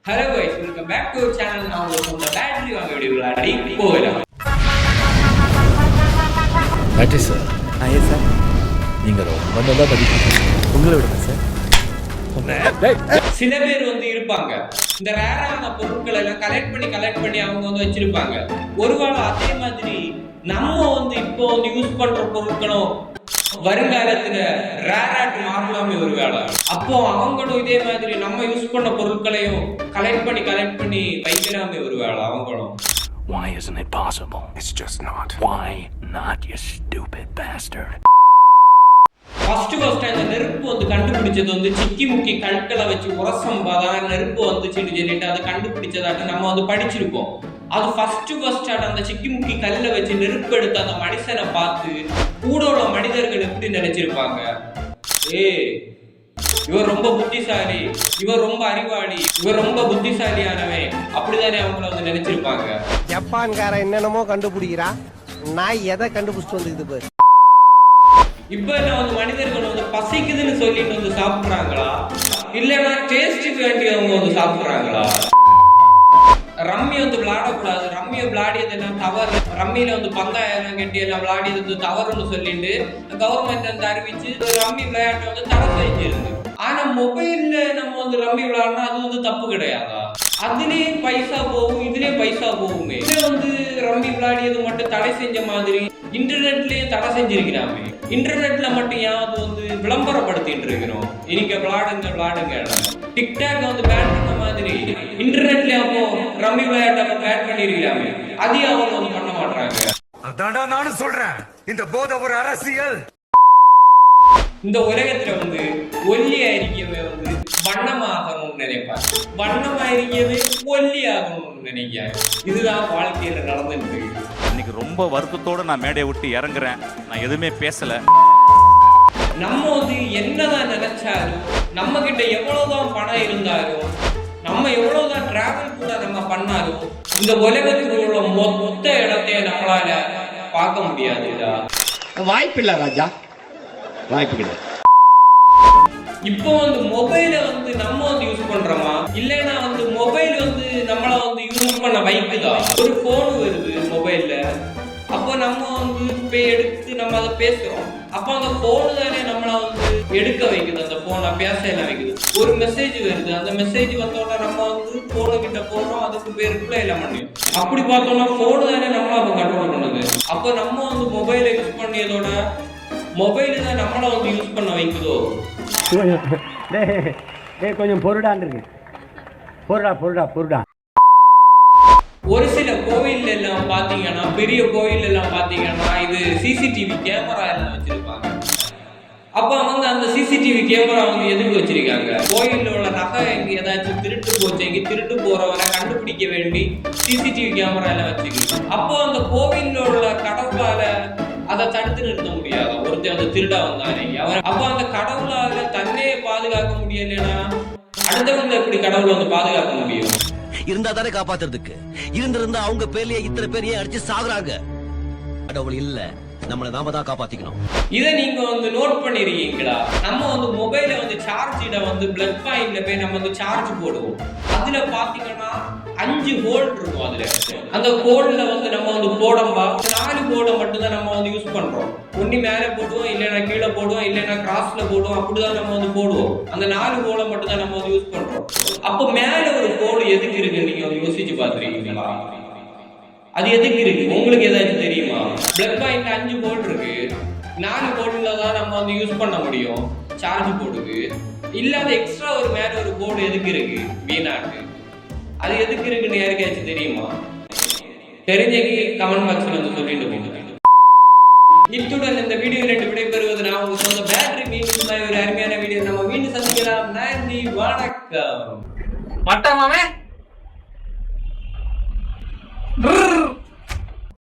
Hello guys, welcome back to our channel. Now we are on the battery வாங்க video விளையாடி போகலாம். Battery sir. Yes sir. நீங்கள் ரொம்ப நல்லா படிக்கிறீங்க. உங்களை விடுங்க சார். சில பேர் இருப்பாங்க, இந்த ரேரான பொருட்களை எல்லாம் கலெக்ட் பண்ணி அவங்க வச்சிருப்பாங்க. ஒருவேளை அதே மாதிரி நம்ம இப்போ யூஸ் பண்ற பொருட்களும் வருங்காலத்துல ரேராட்டு மாறலாமே ஒரு வேலை. அப்போ அவங்களும் இதே மாதிரி நம்ம யூஸ் பண்ண பொருட்களையும் கலெக்ட் பண்ணி வைக்கலாமே ஒரு வேலை அவங்களும். Why isn't it possible? It's just not. Why not, you stupid bastard? First அந்த நெருப்பு கண்டுபிடிச்சது சிக்கி முக்கி கற்களை வச்சு உரசம் தான் நெருப்பு வந்துச்சுன்னு சொல்லிட்டு அதை கண்டுபிடிச்சதாட்ட நம்ம படிச்சிருப்போம். அது ஃபர்ஸ்ட் அந்த சிக்கி முக்கி கல்லை வச்சு நெருப்பு எடுத்து அந்த மனுஷனை பார்த்து கூட உள்ள மனிதர்கள் எப்படி நினைச்சிருப்பாங்க, இவர் ரொம்ப புத்திசாலி, இவர் ரொம்ப அறிவாளி, இவர் ரொம்ப புத்திசாலியானவன், அப்படிதானே அவங்கள நினைச்சிருப்பாங்க. ஜப்பான்கார என்னென்னமோ கண்டுபிடிக்கிறா, நான் எதை கண்டுபிடிச்சிட்டு வந்துக்குது பாரு. இப்ப என்ன மனிதர்கள் பசிக்குதுன்னு சொல்லிட்டு சாப்பிடுறாங்களா, இல்லைன்னா டேஸ்டுக்கு வேண்டி அவங்க சாப்பிடுறாங்களா? ரம்மி விளையாடக்கூடாது, ரம்மியை விளையாடியது என்ன தவறு, ரம்மியில பந்தாயிரம் கட்டி எல்லாம் விளையாடியது தவறுன்னு சொல்லிட்டு கவர்மெண்ட் அறிவிச்சு ரம்மி விளையாட்டை தடை செஞ்சிருந்து. ஆனா மொபைல்ல நம்ம ரம்மி விளையாடினா அது தப்பு கிடையாதா? அதுலயும் பைசா போகும், இதுலயும் பைசா போகுமே. ரம்மி விளையாடியது மட்டும் தடை செஞ்ச மாதிரி இன்டர்நெட்லயும் தடை செஞ்சிருக்கிறாமே. இன்டர்நெட்ல மட்டும் ஏன் விளம்பரப்படுத்திட்டு இருக்கிறோம், இன்னைக்கு விளையாடுங்க. டிக்டாக் பேன் பண்ண மாதிரி இன்டர்நெட்ல அப்போ ரம்மி விளையாட்டை பேன் பண்ணிருக்கலாமே, அதையும் அவங்க பண்ண மாட்டாங்க. அதான்டா நானும் சொல்றேன், இந்த போதை ஒரு அரசியல். இந்த உலகத்துல ஒல்லியா இருக்கவே வண்ணமாகணும்னு நினைப்பாங்க, வண்ணமா இருக்கவே ஒல்லி ஆகணும்னு நினைக்காங்க. இதுதான் வாழ்க்கையில நடந்துட்டு இருக்கு. இன்னைக்கு ரொம்ப வருத்தத்தோட நான் மேடையை விட்டு இறங்குறேன். நான் எதுவுமே பேசல. நம்ம என்னதான் நினைச்சாலும், நம்ம கிட்ட எவ்வளவுதான் பணம் இருந்தாலும், நம்ம எவ்வளவுதான் டிராவல் கூட நம்ம பண்ணாலும், இந்த உலகத்தில் உள்ள மொத்த இடத்தைய நம்மளால பார்க்க முடியாதுடா. வாய்ப்பில்லை ராஜா, வாய்ப்பு கிடையாது. இப்போ மொபைல நம்ம யூஸ் பண்றோமா, இல்லைன்னா மொபைல் நம்மள யூஸ் பண்ண வைக்குதா? ஒரு போன் வருது மொபைல்ல, அப்போ நம்ம எடுத்து நம்ம அதை பேசுறோம். அப்போ அந்த போனு தானே நம்மள எடுக்க வைக்குது, அந்த போனை பேச எல்லாம் வைக்குது. ஒரு மெசேஜ் வருது, அந்த மெசேஜ் வந்தோட நம்ம போனு கிட்ட போறோம், அதுக்கு பேர் ரிப்ளை எல்லாம் பண்ணியும். அப்படி பார்த்தோம்னா போனு தானே நம்மள அப்ப கண்ட்ரோல் பண்ணுது. அப்போ நம்ம மொபைலை யூஸ் பண்ணியதோட மொபைல் தான் நம்மள யூஸ் பண்ண வைக்குதோ? கொஞ்சம் பொருடான் இருக்கு, பொருடா. ஒரு சில கோவில் எல்லாம் பாத்தீங்கன்னா, பெரிய கோவில் எல்லாம் பாத்தீங்கன்னா இது சிசிடிவி கேமரா எல்லாம் வச்சிருப்பாங்க. அப்ப அந்த சிசிடிவி கேமரா எதுக்கு வச்சிருக்காங்க? கோயில்ல உள்ள நகை எங்க ஏதாச்சும் திருட்டு போச்சு, எங்க திருட்டு போறவரை கண்டுபிடிக்க வேண்டி சிசிடிவி கேமரா எல்லாம் வச்சிருக்காங்க. அப்போ அந்த கோவில்ல உள்ள கடவுளால அதை தடுத்து நிறுத்த முடியாது. ஒருத்தர் திருடா வந்தானே அவர், அப்ப அந்த கடவுளால தன்னையே பாதுகாக்க முடியலன்னா அடுத்தவங்க எப்படி கடவுள் பாதுகாக்க முடியும்? இருந்தா தானே காப்பாத்துறதுக்கு. இருந்திருந்தா அவங்க பேர்லயே இத்தனை பேரையே அடிச்சு சாகுறாங்க. கடவுள் இல்ல, நம்மளை நாம தான் காப்பாத்திக்கணும். இதை நீங்க நோட் பண்ணிருக்கீங்களா? நம்ம மொபைல சார்ஜிட பிளக் பாயிண்ட்ல போய் நம்ம சார்ஜ் போடுவோம். அதுல பாத்தீங்கன்னா 5 ஹோல் இருக்கும். அதுல அந்த ஹோல்ல நம்ம போடம்பா 4 ஹோலை மட்டும் தான் நம்ம யூஸ் பண்றோம். ஒண்ணு மேல போடுவோம், இல்லைன்னா கீழே போடுவோம், இல்லைன்னா கிராஸ்ல போடுவோம். அப்படிதான் நம்ம போடுவோம். அந்த 4 ஹோலை மட்டும் தான் நம்ம யூஸ் பண்றோம். அப்போ மேல ஒரு ஹோல் எதுக்கு இருக்கு நீங்க யோசிச்சு பாத்துருக்கீங்களா? அது எதுக்கு இருக்கு உங்களுக்கு ஏதாச்சும் தெரியுமா? பிளக் பாயிண்ட் 5 ஹோல் இருக்கு, 4 ஹோல்ல தான் நம்ம யூஸ் பண்ண முடியும் சார்ஜ் போடுது. இல்லாத எக்ஸ்ட்ரா ஒரு மேல ஒரு போர்டு எதுக்கு இருக்கு? வீணாக்கு. அது எதுக்கு இருக்குன்னு யாருக்காச்சும் தெரியுமா? தெரிஞ்சவங்க கமெண்ட் பாக்ஸ்ல சொல்லிட்டு போங்க. இத்துடன் இந்த வீடியோ விடைபெறுவது நான் உங்க சொந்த பேட்டரி. மீண்டும் ஒரு அருமையான வீடியோ நம்ம மீண்டும் சந்திக்கலாம். நன்றி, வணக்கம். மட்டமாவே